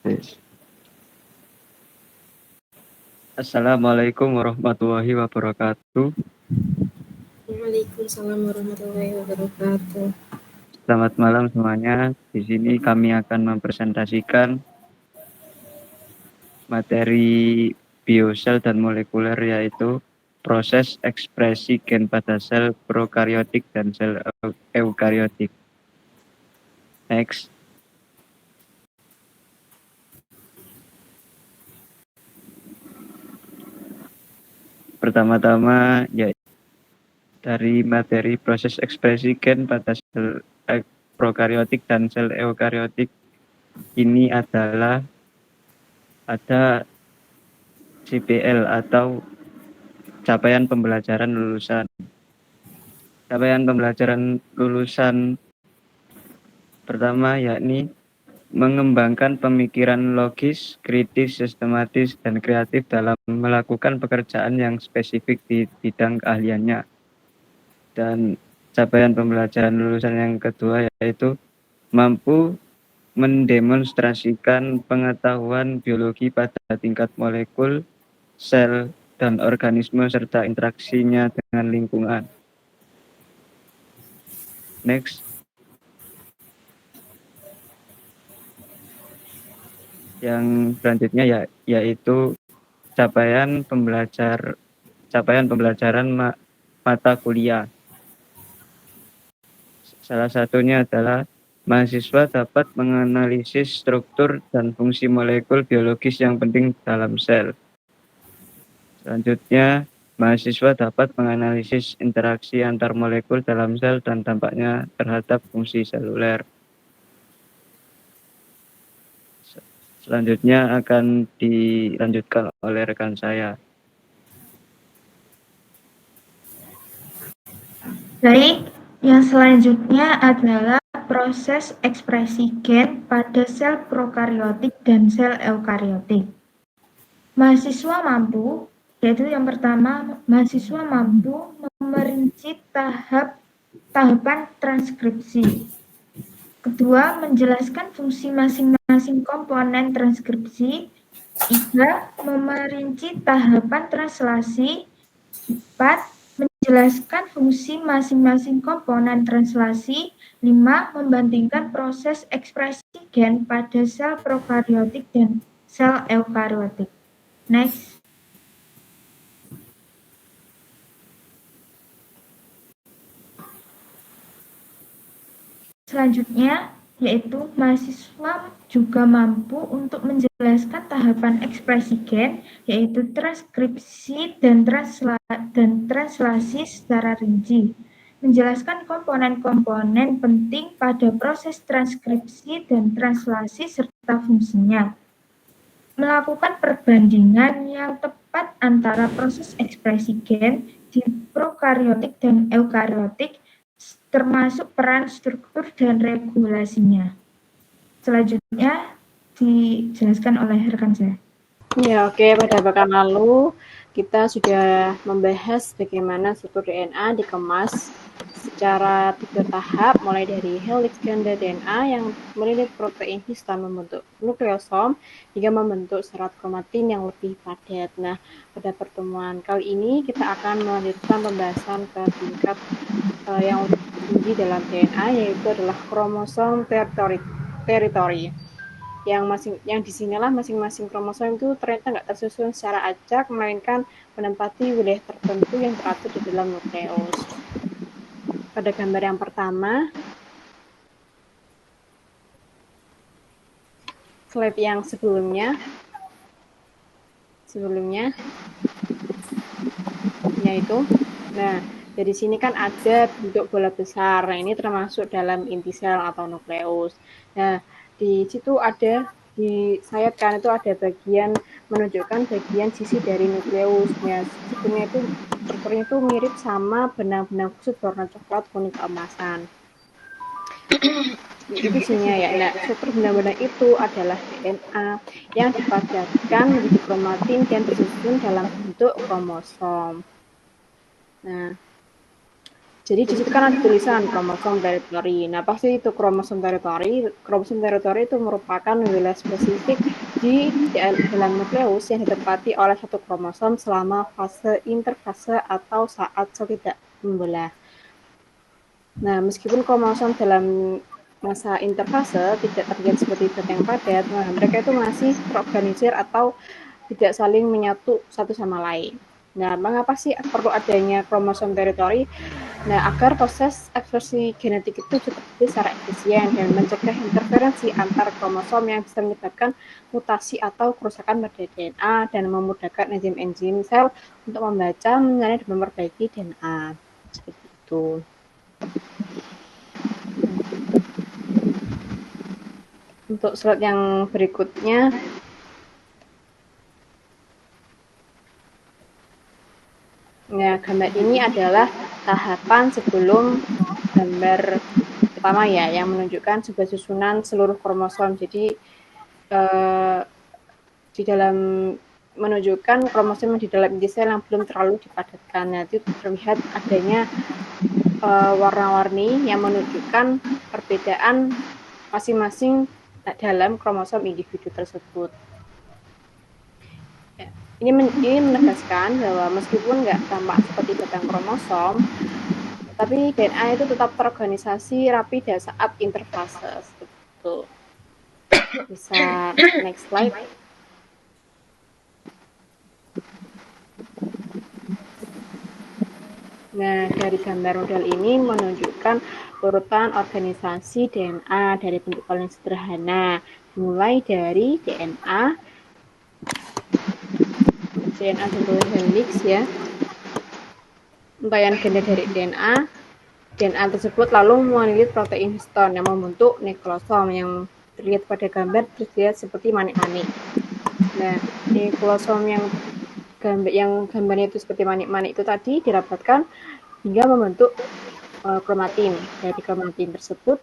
Yes. Assalamualaikum warahmatullahi wabarakatuh. Waalaikumsalam warahmatullahi wabarakatuh. Selamat malam semuanya. Di sini kami akan mempresentasikan materi biosel dan molekuler, yaitu proses ekspresi gen pada sel prokaryotik dan sel eukaryotik. Next. Pertama-tama, ya, dari materi proses ekspresi gen pada sel prokaryotik dan sel eukaryotik ini adalah ada CPL atau capaian pembelajaran lulusan. Capaian pembelajaran lulusan pertama yakni mengembangkan pemikiran logis, kritis, sistematis, dan kreatif dalam melakukan pekerjaan yang spesifik di bidang keahliannya. Dan capaian pembelajaran lulusan yang kedua yaitu mampu mendemonstrasikan pengetahuan biologi pada tingkat molekul, sel, dan organisme serta interaksinya dengan lingkungan. Next. Yang selanjutnya yaitu capaian pembelajaran mata kuliah. Salah satunya adalah mahasiswa dapat menganalisis struktur dan fungsi molekul biologis yang penting dalam sel. Selanjutnya, mahasiswa dapat menganalisis interaksi antar molekul dalam sel dan dampaknya terhadap fungsi seluler. Selanjutnya akan dilanjutkan oleh rekan saya. Baik, yang selanjutnya adalah proses ekspresi gen pada sel prokaryotik dan sel eukaryotik. Mahasiswa mampu, yaitu yang pertama, mahasiswa mampu merinci tahapan transkripsi. Kedua, menjelaskan fungsi masing-masing komponen transkripsi. Tiga, memerinci tahapan translasi. Empat, menjelaskan fungsi masing-masing komponen translasi. 5. Membandingkan proses ekspresi gen pada sel prokaryotik dan sel eukaryotik. Next. Selanjutnya, yaitu mahasiswa juga mampu untuk menjelaskan tahapan ekspresi gen, yaitu transkripsi dan translasi secara rinci, menjelaskan komponen-komponen penting pada proses transkripsi dan translasi serta fungsinya, melakukan perbandingan yang tepat antara proses ekspresi gen di prokaryotik dan eukaryotik, termasuk peran struktur dan regulasinya. Selanjutnya dijelaskan oleh rekan saya. Ya, oke. Pada pekan lalu kita sudah membahas bagaimana struktur DNA dikemas secara 3 tahap, mulai dari helix ganda DNA yang melilit protein histon membentuk nukleosom hingga membentuk serat kromatin yang lebih padat. Nah, pada pertemuan kali ini kita akan melanjutkan pembahasan ke tingkat yang lebih tinggi dalam DNA, yaitu adalah kromosom teritori. Yang disinilah masing-masing kromosom itu ternyata nggak tersusun secara acak, melainkan menempati wilayah tertentu yang teratur di dalam nukleus. Pada gambar yang pertama, slide yang sebelumnya, yaitu, nah, dari sini kan ada bentuk bola besar. Nah, ini termasuk dalam inti sel atau nukleus. Nah, di situ ada di sayap kan itu ada bagian menunjukkan bagian sisi dari nukleus. Ya, strukturnya itu mirip sama benang-benang kusut warna coklat kuning keemasan. Itu isinya ya. Nah, struktur benang-benang itu adalah DNA yang dipadatkan menjadi kromatin dan disusun dalam bentuk kromosom. Nah, Jadi di situ kan ada tulisan kromosom teritori. Nah, pasti itu kromosom teritori. Kromosom teritori itu merupakan wilayah spesifik di dalam nukleus yang ditempati oleh satu kromosom selama fase interfase atau saat sel tidak membelah. Nah, meskipun kromosom dalam masa interfase tidak terlihat seperti zat yang padat, nah mereka itu masih terorganisir atau tidak saling menyatu satu sama lain. Nah, mengapa sih perlu adanya kromosom teritori? Nah, agar proses ekspresi genetik itu terjadi secara efisien dan mencegah interferensi antar kromosom yang bisa menyebabkan mutasi atau kerusakan pada DNA dan memudahkan enzim-enzim sel untuk membaca, menjalani, dan memperbaiki DNA. Seperti itu. Untuk slide yang berikutnya, nah, gambar ini adalah tahapan sebelum gambar pertama ya, yang menunjukkan sebuah susunan seluruh kromosom. Jadi di dalam menunjukkan kromosom yang di dalam inti sel yang belum terlalu dipadatkan. Nah, itu terlihat adanya warna-warni yang menunjukkan perbedaan masing-masing dalam kromosom individu tersebut. Ini menegaskan bahwa meskipun nggak tampak seperti batang kromosom, tapi DNA itu tetap terorganisasi rapi pada saat interfase. Seperti bisa next slide. Nah, dari gambar model ini menunjukkan urutan organisasi DNA dari bentuk paling sederhana, mulai dari DNA double helix ya, untayan ganda dari DNA tersebut lalu melilit protein histone yang membentuk nukleosom yang terlihat pada gambar terlihat seperti manik-manik. Nah, nukleosom yang gambarnya itu seperti manik-manik itu tadi dirapatkan hingga membentuk kromatin. Dari kromatin tersebut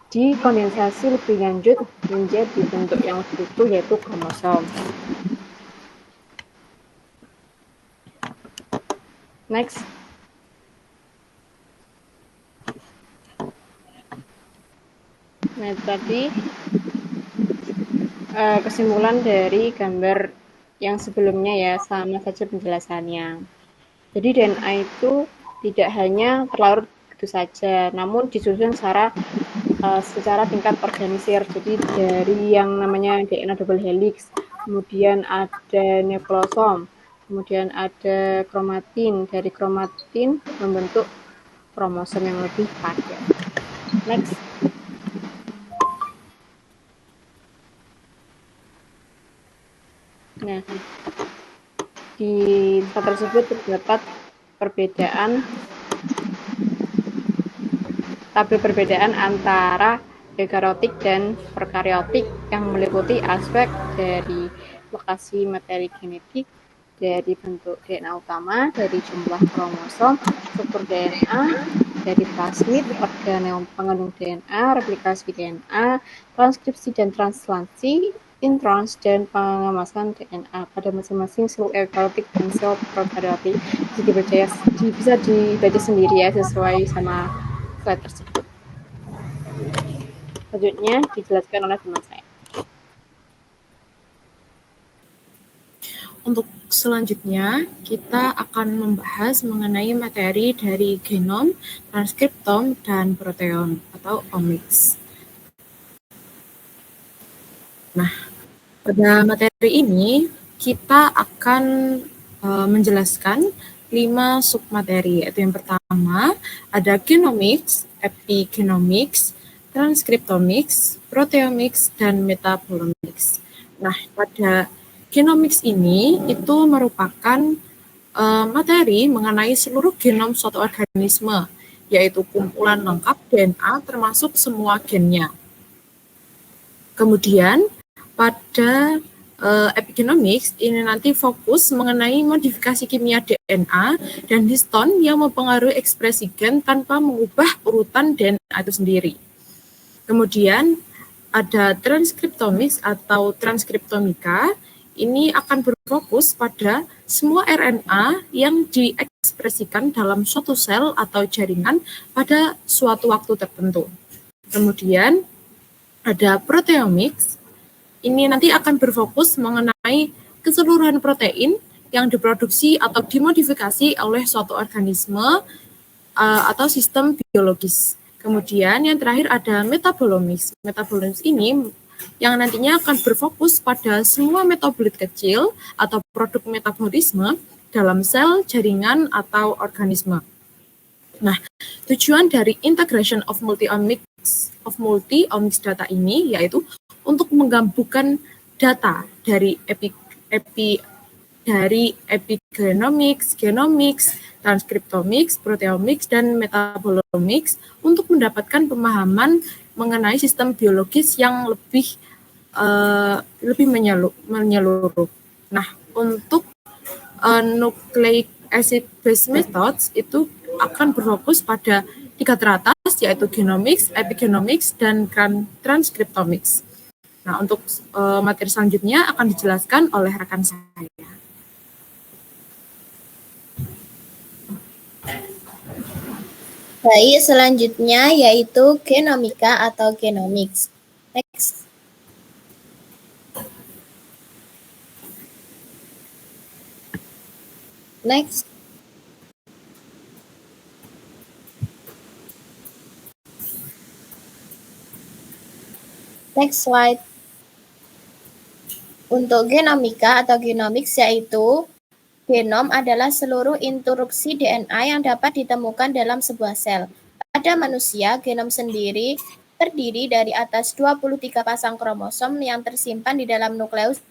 dikondensasi lebih lanjut menjadi bentuk yang lebih utuh yaitu kromosom. Next. Nah, tadi kesimpulan dari gambar yang sebelumnya ya, sama saja penjelasannya. Jadi DNA itu tidak hanya terlarut begitu saja, namun disusun secara tingkat organisir. Jadi dari yang namanya DNA double helix, kemudian ada nukleosom, kemudian ada kromatin. Dari kromatin membentuk kromosom yang lebih padat. Next. Nah, di slide tersebut terdapat tabel perbedaan antara eukariotik dan prokariotik yang meliputi aspek dari lokasi materi genetik, dari bentuk DNA utama, dari jumlah kromosom, struktur DNA, dari plasmid, organel pengandung DNA, replikasi DNA, transkripsi dan translasi, introns, dan pengemasan DNA pada masing-masing sel eukariotik dan sel prokariotik. Bisa dibaca sendiri ya sesuai sama slide tersebut. Selanjutnya dijelaskan oleh teman saya. Untuk selanjutnya, kita akan membahas mengenai materi dari genom, transkriptom, dan proteom atau omics. Nah, pada materi ini kita akan menjelaskan 5 submateri, yaitu yang pertama ada genomics, epigenomics, transkriptomics, proteomics, dan metabolomics. Nah, pada genomics ini itu merupakan materi mengenai seluruh genom suatu organisme, yaitu kumpulan lengkap DNA termasuk semua gennya. Kemudian pada epigenomics ini nanti fokus mengenai modifikasi kimia DNA dan histon yang mempengaruhi ekspresi gen tanpa mengubah urutan DNA itu sendiri. Kemudian ada transkriptomics atau transkriptomika, ini akan berfokus pada semua RNA yang diekspresikan dalam suatu sel atau jaringan pada suatu waktu tertentu. Kemudian ada proteomics. Ini nanti akan berfokus mengenai keseluruhan protein yang diproduksi atau dimodifikasi oleh suatu organisme atau sistem biologis. Kemudian yang terakhir ada metabolomics. Metabolomics ini yang nantinya akan berfokus pada semua metabolit kecil atau produk metabolisme dalam sel, jaringan, atau organisme. Nah, tujuan dari integration of multi-omics data ini yaitu untuk menggabungkan data dari epigenomics, genomics, transcriptomics, proteomics, dan metabolomics untuk mendapatkan pemahaman mengenai sistem biologis yang lebih menyeluruh. Nah, untuk nucleic acid based methods itu akan berfokus pada 3 teratas, yaitu genomics, epigenomics, dan transcriptomics. Nah, untuk materi selanjutnya akan dijelaskan oleh rekan saya. Baik, selanjutnya yaitu genomika atau genomics. Next. Next. Next slide. Untuk genomika atau genomics yaitu genom adalah seluruh instruksi DNA yang dapat ditemukan dalam sebuah sel. Pada manusia, genom sendiri terdiri dari atas 23 pasang kromosom yang tersimpan di dalam nukleus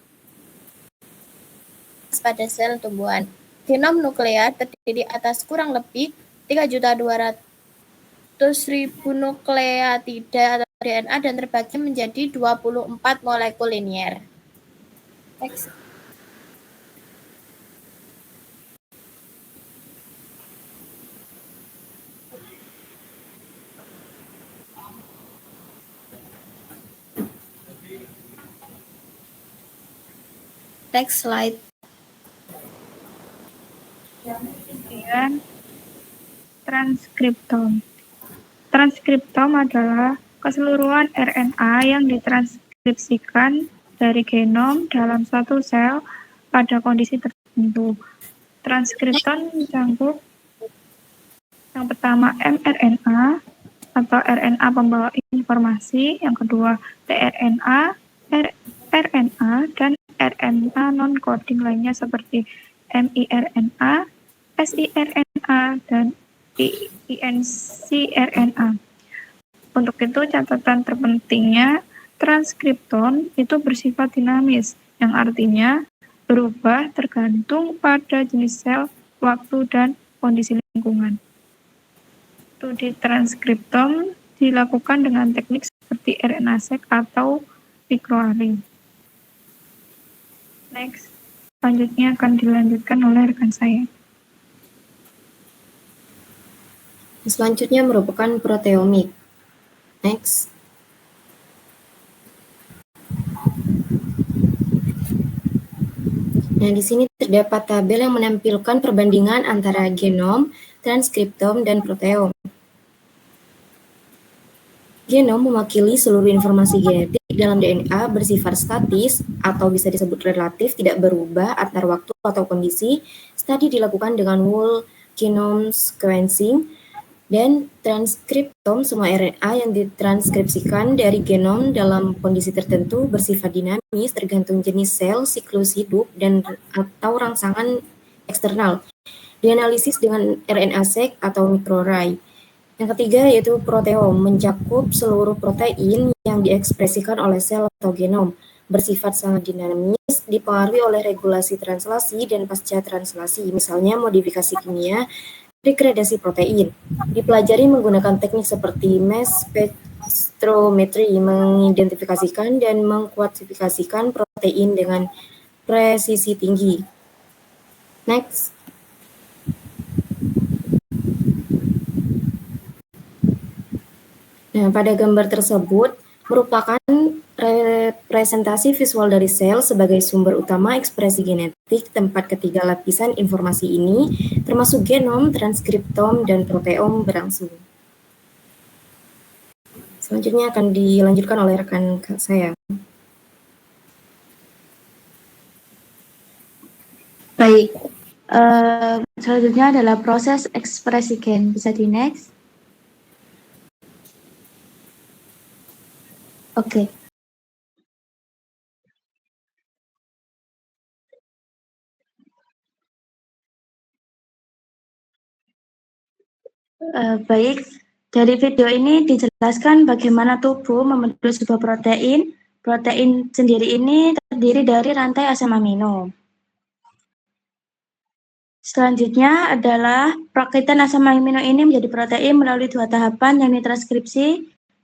pada sel tumbuhan. Genom nuklear terdiri atas kurang lebih 3.200.000 nukleotida atau DNA dan terbagi menjadi 24 molekul linier. Next. Next slide. Kemudian transkriptom. Transkriptom adalah keseluruhan RNA yang ditranskripsikan dari genom dalam suatu sel pada kondisi tertentu. Transkriptom mencakup yang pertama mRNA atau RNA pembawa informasi, yang kedua tRNA, RNA, dan RNA non-coding lainnya seperti miRNA, siRNA, dan incRNA. Untuk itu, catatan terpentingnya, transkriptom itu bersifat dinamis, yang artinya berubah tergantung pada jenis sel, waktu, dan kondisi lingkungan. Studi transkriptom dilakukan dengan teknik seperti RNA-seq atau mikroarray. Next, selanjutnya akan dilanjutkan oleh rekan saya. Selanjutnya merupakan proteomik. Next. Nah, di sini terdapat tabel yang menampilkan perbandingan antara genom, transkriptom, dan proteom. Genom mewakili seluruh informasi genetik dalam DNA bersifat statis atau bisa disebut relatif, tidak berubah antar waktu atau kondisi. Studi dilakukan dengan whole genome sequencing, dan transkriptom semua RNA yang ditranskripsikan dari genom dalam kondisi tertentu bersifat dinamis tergantung jenis sel, siklus hidup, dan atau rangsangan eksternal. Dianalisis dengan RNA-seq atau mikroarray. Yang ketiga yaitu proteom, mencakup seluruh protein yang diekspresikan oleh sel atau genom, bersifat sangat dinamis, dipengaruhi oleh regulasi translasi dan pasca translasi, misalnya modifikasi kimia, degradasi protein. Dipelajari menggunakan teknik seperti mass spectrometry, mengidentifikasikan dan mengkuantifikasikan protein dengan presisi tinggi. Next. Nah, pada gambar tersebut merupakan Presentasi visual dari sel sebagai sumber utama ekspresi genetik, tempat ketiga lapisan informasi ini, termasuk genom, transkriptom, dan proteom berlangsung. Selanjutnya akan dilanjutkan oleh rekan saya. Baik, selanjutnya adalah proses ekspresi gen. Bisa di next? Oke. Baik, dari video ini dijelaskan bagaimana tubuh membentuk sebuah protein. Protein sendiri ini terdiri dari rantai asam amino. Selanjutnya adalah perakitan asam amino ini menjadi protein melalui dua tahapan, yakni transkripsi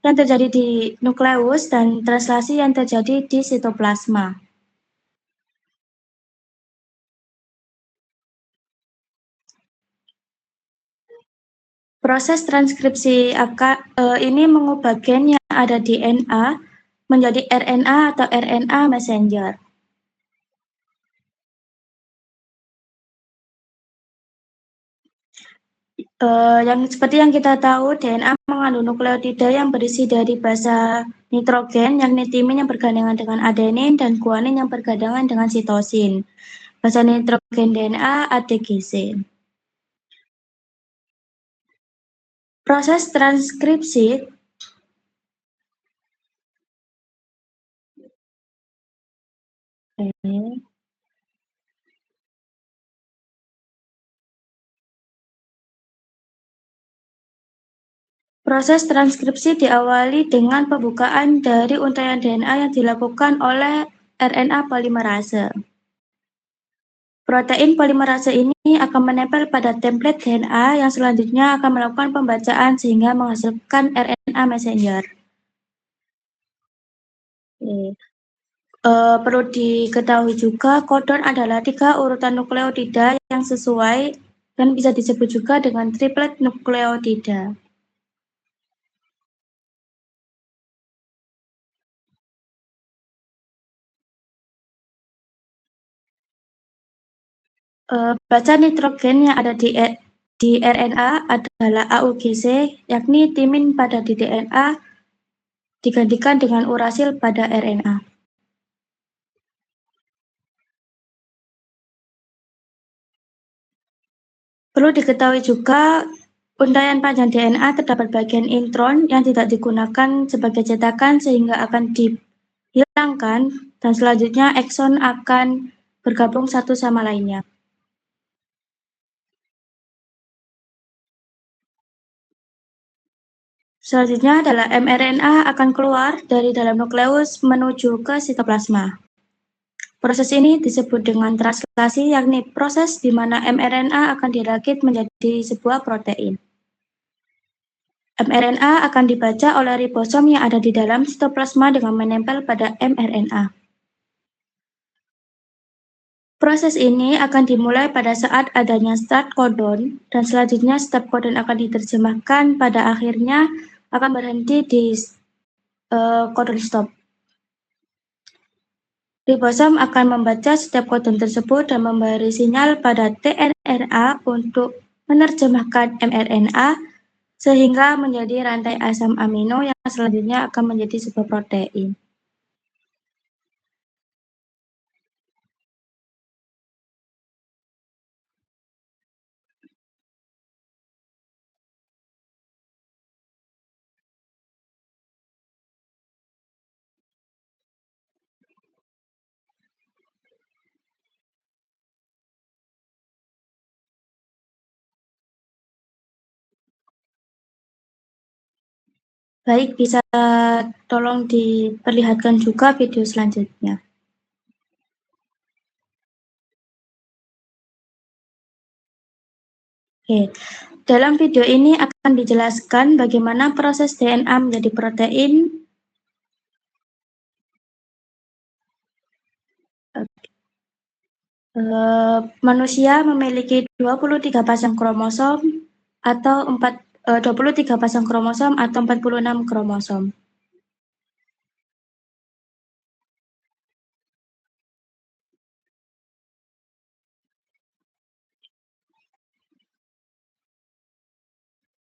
yang terjadi di nukleus dan translasi yang terjadi di sitoplasma. Proses transkripsi ini mengubah gen yang ada di DNA menjadi RNA atau RNA messenger. Seperti yang kita tahu, DNA mengandung nukleotida yang berisi dari basa nitrogen, yakni timin yang bergandengan dengan adenin, dan guanin yang bergandengan dengan sitosin. Basa nitrogen DNA ATGC. Proses transkripsi Proses transkripsi diawali dengan pembukaan dari untaian DNA yang dilakukan oleh RNA polimerase. Protein polimerase ini akan menempel pada template DNA yang selanjutnya akan melakukan pembacaan sehingga menghasilkan RNA messenger. Perlu diketahui juga, kodon adalah 3 urutan nukleotida yang sesuai dan bisa disebut juga dengan triplet nukleotida. Basa nitrogen yang ada di RNA adalah AUGC, yakni timin pada di DNA digantikan dengan urasil pada RNA. Perlu diketahui juga, untaian panjang DNA terdapat bagian intron yang tidak digunakan sebagai cetakan sehingga akan dihilangkan, dan selanjutnya ekson akan bergabung satu sama lainnya. Selanjutnya adalah mRNA akan keluar dari dalam nukleus menuju ke sitoplasma. Proses ini disebut dengan translasi, yakni proses di mana mRNA akan dirakit menjadi sebuah protein. mRNA akan dibaca oleh ribosom yang ada di dalam sitoplasma dengan menempel pada mRNA. Proses ini akan dimulai pada saat adanya start codon, dan selanjutnya stop codon akan diterjemahkan pada akhirnya akan berhenti di codon stop. Ribosom akan membaca setiap codon tersebut dan memberi sinyal pada tRNA untuk menerjemahkan mRNA sehingga menjadi rantai asam amino yang selanjutnya akan menjadi sebuah protein. Baik, bisa tolong diperlihatkan juga video selanjutnya. Oke, dalam video ini akan dijelaskan bagaimana proses DNA menjadi protein. Manusia memiliki 23 pasang kromosom atau 23 pasang kromosom atau 46 kromosom.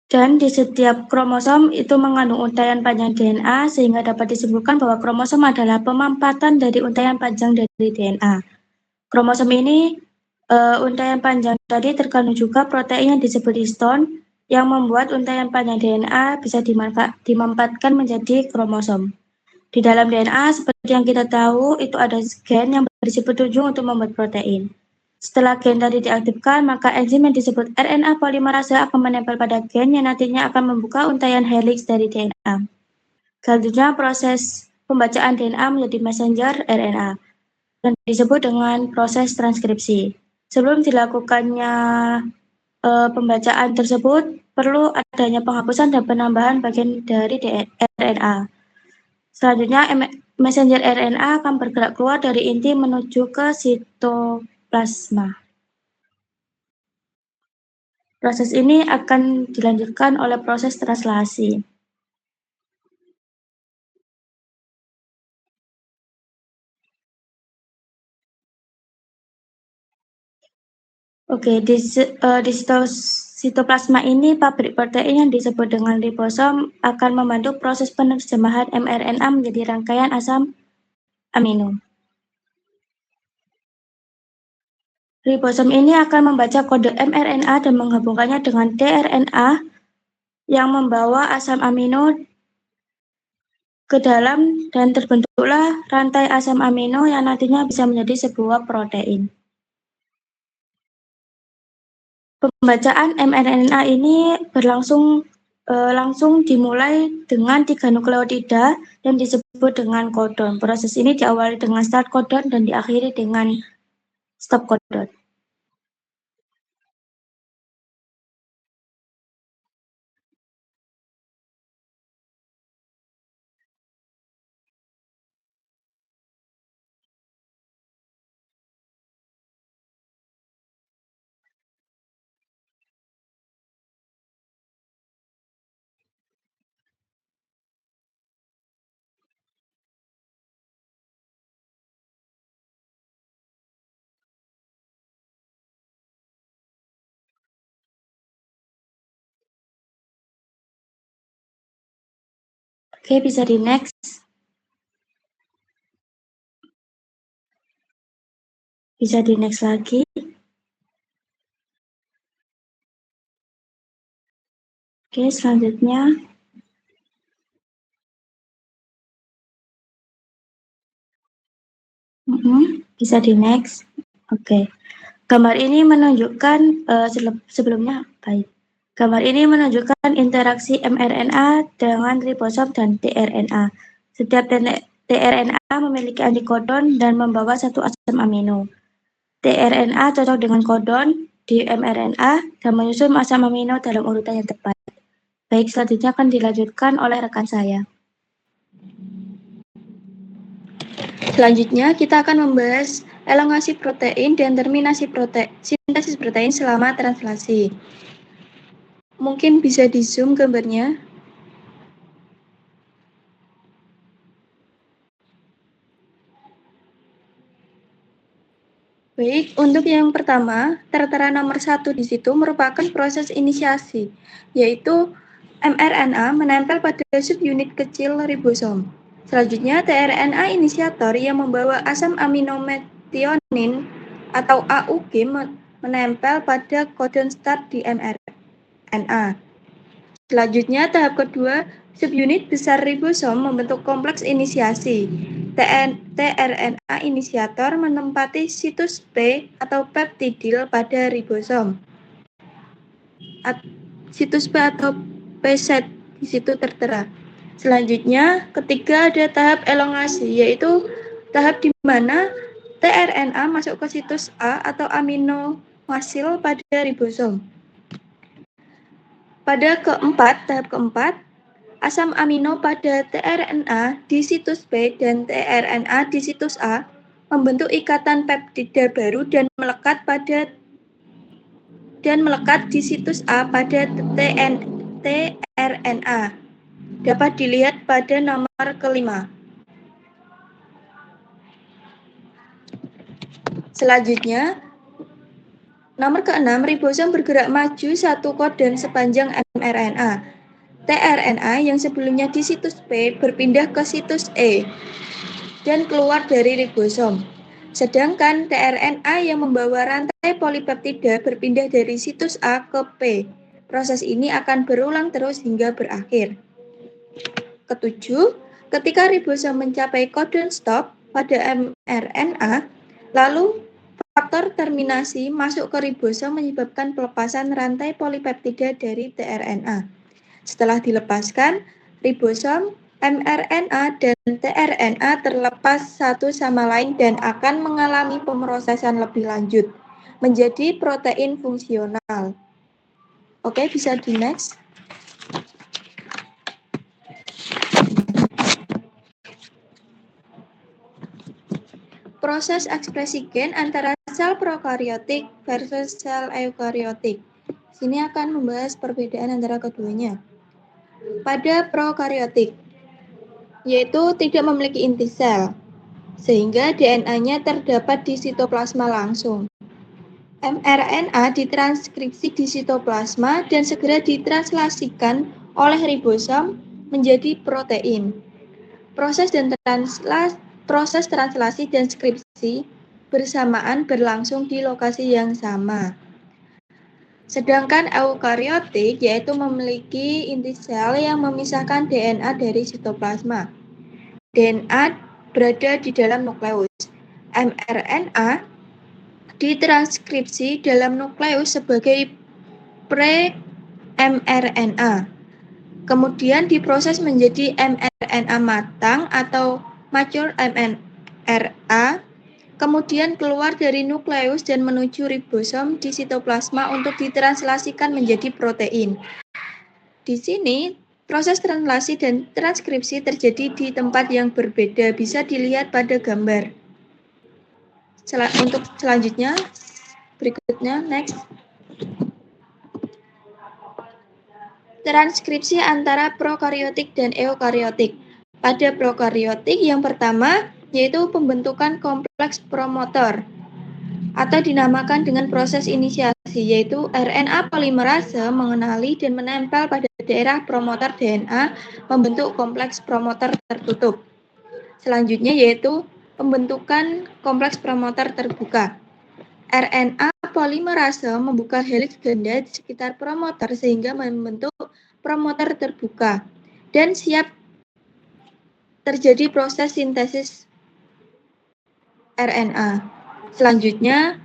Dan di setiap kromosom itu mengandung untaian panjang DNA sehingga dapat disebutkan bahwa kromosom adalah pemampatan dari untaian panjang dari DNA. Kromosom ini untaian panjang tadi terkandung juga protein yang disebut histon yang membuat untaian panjang DNA bisa dimampatkan menjadi kromosom. Di dalam DNA seperti yang kita tahu itu ada gen yang berisi petunjuk untuk membuat protein. Setelah gen tadi diaktifkan, maka enzim yang disebut RNA polimerase akan menempel pada gen yang nantinya akan membuka untaian helix dari DNA. Selanjutnya proses pembacaan DNA menjadi messenger RNA dan disebut dengan proses transkripsi. Sebelum dilakukannya pembacaan tersebut, perlu adanya penghapusan dan penambahan bagian dari RNA. Selanjutnya, messenger RNA akan bergerak keluar dari inti menuju ke sitoplasma. Proses ini akan dilanjutkan oleh proses translasi. Oke, di sitoplasma ini pabrik protein yang disebut dengan ribosom akan membantu proses penerjemahan mRNA menjadi rangkaian asam amino. Ribosom ini akan membaca kode mRNA dan menggabungkannya dengan tRNA yang membawa asam amino ke dalam dan terbentuklah rantai asam amino yang nantinya bisa menjadi sebuah protein. Pembacaan mRNA ini berlangsung langsung dimulai dengan 3 nukleotida yang disebut dengan kodon. Proses ini diawali dengan start kodon dan diakhiri dengan stop kodon. Oke, bisa di next. Bisa di next lagi. Oke, selanjutnya. Bisa di next. Oke. Gambar ini menunjukkan sebelumnya baik. Gambar ini menunjukkan interaksi mRNA dengan ribosom dan tRNA. Setiap tRNA memiliki antikodon dan membawa satu asam amino. tRNA cocok dengan kodon di mRNA dan menyusun asam amino dalam urutan yang tepat. Baik, selanjutnya akan dilanjutkan oleh rekan saya. Selanjutnya, kita akan membahas elongasi protein dan terminasi sintesis protein selama translasi. Mungkin bisa di-zoom gambarnya. Baik, untuk yang pertama, tertera nomor 1 di situ merupakan proses inisiasi, yaitu mRNA menempel pada subunit kecil ribosom. Selanjutnya, tRNA inisiator yang membawa asam amino metionin atau AUG menempel pada kodon start di mRNA. Selanjutnya, tahap kedua, subunit besar ribosom membentuk kompleks inisiasi. tRNA inisiator menempati situs P atau peptidil pada ribosom. Situs P atau P-set di situ tertera. Selanjutnya, ketiga ada tahap elongasi, yaitu tahap di mana tRNA masuk ke situs A atau aminoasil pada ribosom. Pada tahap keempat, asam amino pada tRNA di situs P dan tRNA di situs A membentuk ikatan peptida baru dan melekat di situs A pada tRNA. Dapat dilihat pada nomor kelima. Selanjutnya, nomor keenam, ribosom bergerak maju satu kodon sepanjang mRNA. tRNA yang sebelumnya di situs P berpindah ke situs E dan keluar dari ribosom. Sedangkan tRNA yang membawa rantai polipeptida berpindah dari situs A ke P. Proses ini akan berulang terus hingga berakhir. Ketujuh, ketika ribosom mencapai codon stop pada mRNA, lalu faktor terminasi masuk ke ribosom menyebabkan pelepasan rantai polipeptida dari tRNA. Setelah dilepaskan, ribosom, mRNA, dan tRNA terlepas satu sama lain dan akan mengalami pemrosesan lebih lanjut menjadi protein fungsional. Oke, bisa di next. Proses ekspresi gen antara sel prokariotik versus sel eukariotik. Sini akan membahas perbedaan antara keduanya. Pada prokariotik, yaitu tidak memiliki inti sel, sehingga DNA-nya terdapat di sitoplasma langsung. mRNA ditranskripsi di sitoplasma dan segera ditranslasikan oleh ribosom menjadi protein. Proses translasi dan skripsi bersamaan berlangsung di lokasi yang sama. Sedangkan eukariotik yaitu memiliki inti sel yang memisahkan DNA dari sitoplasma. DNA berada di dalam nukleus. mRNA ditranskripsi dalam nukleus sebagai pre-mRNA. Kemudian diproses menjadi mRNA matang atau mature mRNA, kemudian keluar dari nukleus dan menuju ribosom di sitoplasma untuk ditranslasikan menjadi protein. Di sini, proses translasi dan transkripsi terjadi di tempat yang berbeda, bisa dilihat pada gambar. Untuk selanjutnya, berikutnya, next. Transkripsi antara prokariotik dan eukariotik. Pada prokariotik yang pertama yaitu pembentukan kompleks promotor atau dinamakan dengan proses inisiasi, yaitu RNA polimerase mengenali dan menempel pada daerah promotor DNA membentuk kompleks promotor tertutup. Selanjutnya yaitu pembentukan kompleks promotor terbuka. RNA polimerase membuka heliks ganda di sekitar promotor sehingga membentuk promotor terbuka dan siap terjadi proses sintesis RNA. Selanjutnya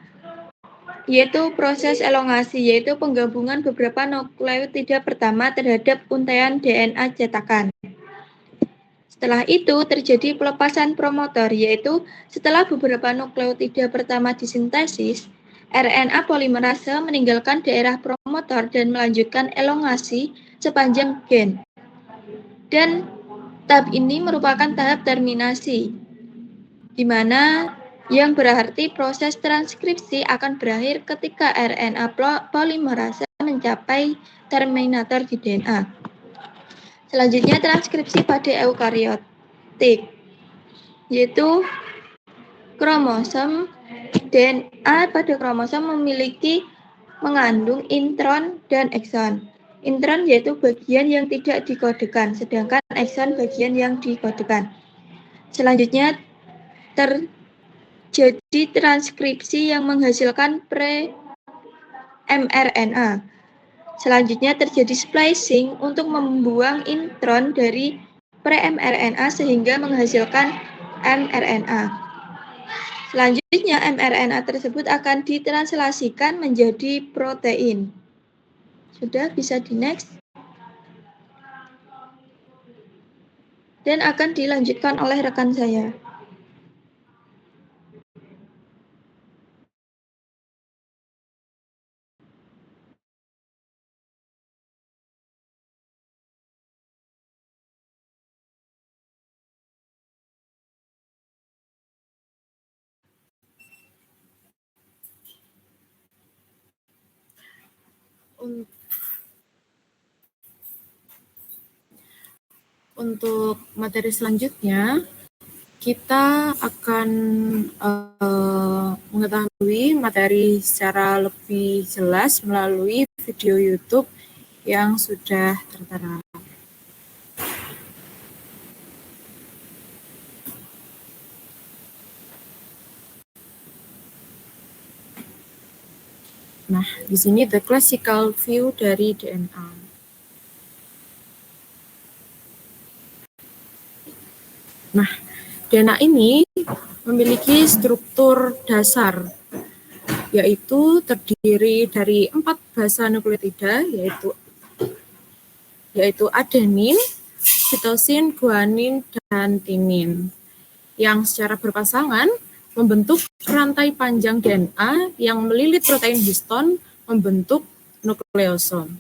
yaitu proses elongasi, yaitu penggabungan beberapa nukleotida pertama terhadap untaian DNA cetakan. Setelah itu terjadi pelepasan promotor, yaitu setelah beberapa nukleotida pertama disintesis, RNA polimerase meninggalkan daerah promotor dan melanjutkan elongasi sepanjang gen. Dan tahap ini merupakan tahap terminasi, di mana yang berarti proses transkripsi akan berakhir ketika RNA polimerase mencapai terminator di DNA. Selanjutnya transkripsi pada eukariotik, yaitu kromosom DNA pada kromosom mengandung intron dan ekson. Intron yaitu bagian yang tidak dikodekan, sedangkan ekson bagian yang dikodekan. Selanjutnya terjadi transkripsi yang menghasilkan pre-mRNA. Selanjutnya terjadi splicing untuk membuang intron dari pre-mRNA sehingga menghasilkan mRNA. Selanjutnya mRNA tersebut akan ditranslasikan menjadi protein. Sudah, bisa di next. Dan akan dilanjutkan oleh rekan saya. Untuk materi selanjutnya, kita akan mengetahui materi secara lebih jelas melalui video YouTube yang sudah tertera. Nah, di sini the classical view dari DNA. Nah, DNA ini memiliki struktur dasar, yaitu terdiri dari 4 basa nukleotida, yaitu adenin, sitosin, guanin, dan timin, yang secara berpasangan membentuk rantai panjang DNA yang melilit protein histon membentuk nukleosom.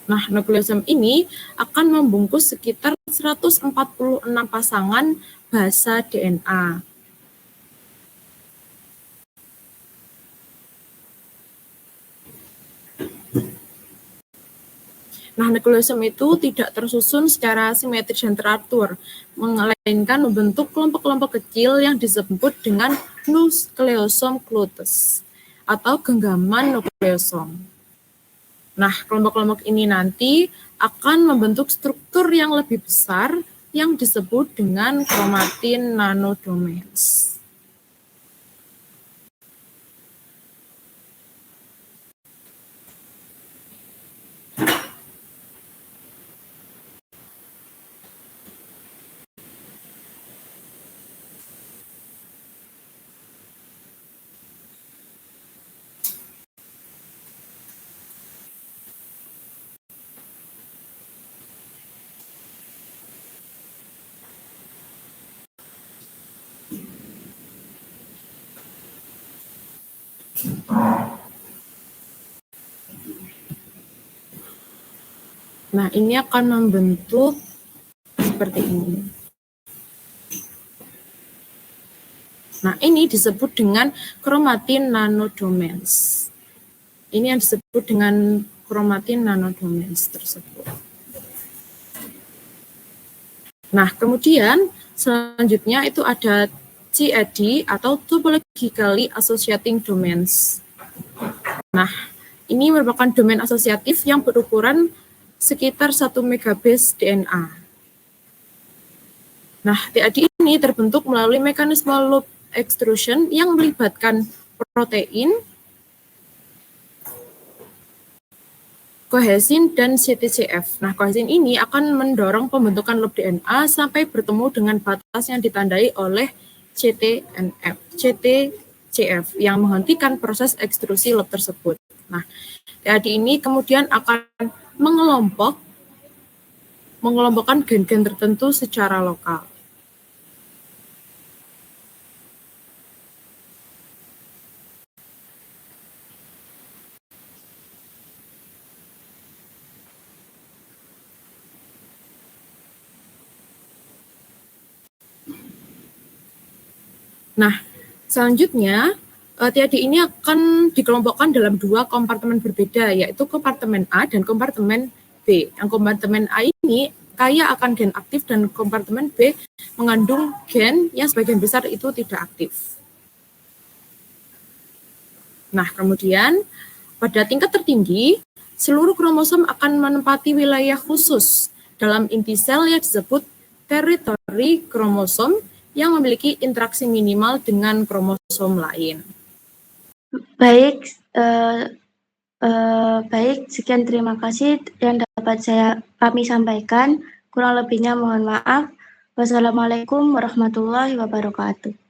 Nah, nukleosom ini akan membungkus sekitar 146 pasangan basa DNA. Nah, nukleosom itu tidak tersusun secara simetris dan teratur, melainkan membentuk kelompok-kelompok kecil yang disebut dengan nukleosom clusters atau genggaman nukleosom. Nah, kelompok-kelompok ini nanti akan membentuk struktur yang lebih besar yang disebut dengan chromatin nanodomains. Nah, ini akan membentuk seperti ini. Nah, ini disebut dengan chromatin nanodomains. Ini yang disebut dengan chromatin nanodomains tersebut. Nah, kemudian selanjutnya itu ada TAD atau topologically associating domains. Nah, ini merupakan domain asosiatif yang berukuran sekitar 1 megabase DNA. Nah, TAD ini terbentuk melalui mekanisme loop extrusion yang melibatkan protein, kohesin, dan CTCF. Nah, kohesin ini akan mendorong pembentukan loop DNA sampai bertemu dengan batas yang ditandai oleh CTCF yang menghentikan proses ekstrusi loop tersebut. Nah, TAD ini kemudian akan mengelompokkan gen-gen tertentu secara lokal. Nah, selanjutnya TAD ini akan dikelompokkan dalam 2 kompartemen berbeda, yaitu kompartemen A dan kompartemen B. Yang kompartemen A ini kaya akan gen aktif dan kompartemen B mengandung gen yang sebagian besar itu tidak aktif. Nah, kemudian pada tingkat tertinggi, seluruh kromosom akan menempati wilayah khusus dalam inti sel yang disebut teritori kromosom yang memiliki interaksi minimal dengan kromosom lain. Baik, sekian terima kasih yang dapat kami sampaikan. Kurang lebihnya mohon maaf. Wassalamualaikum warahmatullahi wabarakatuh.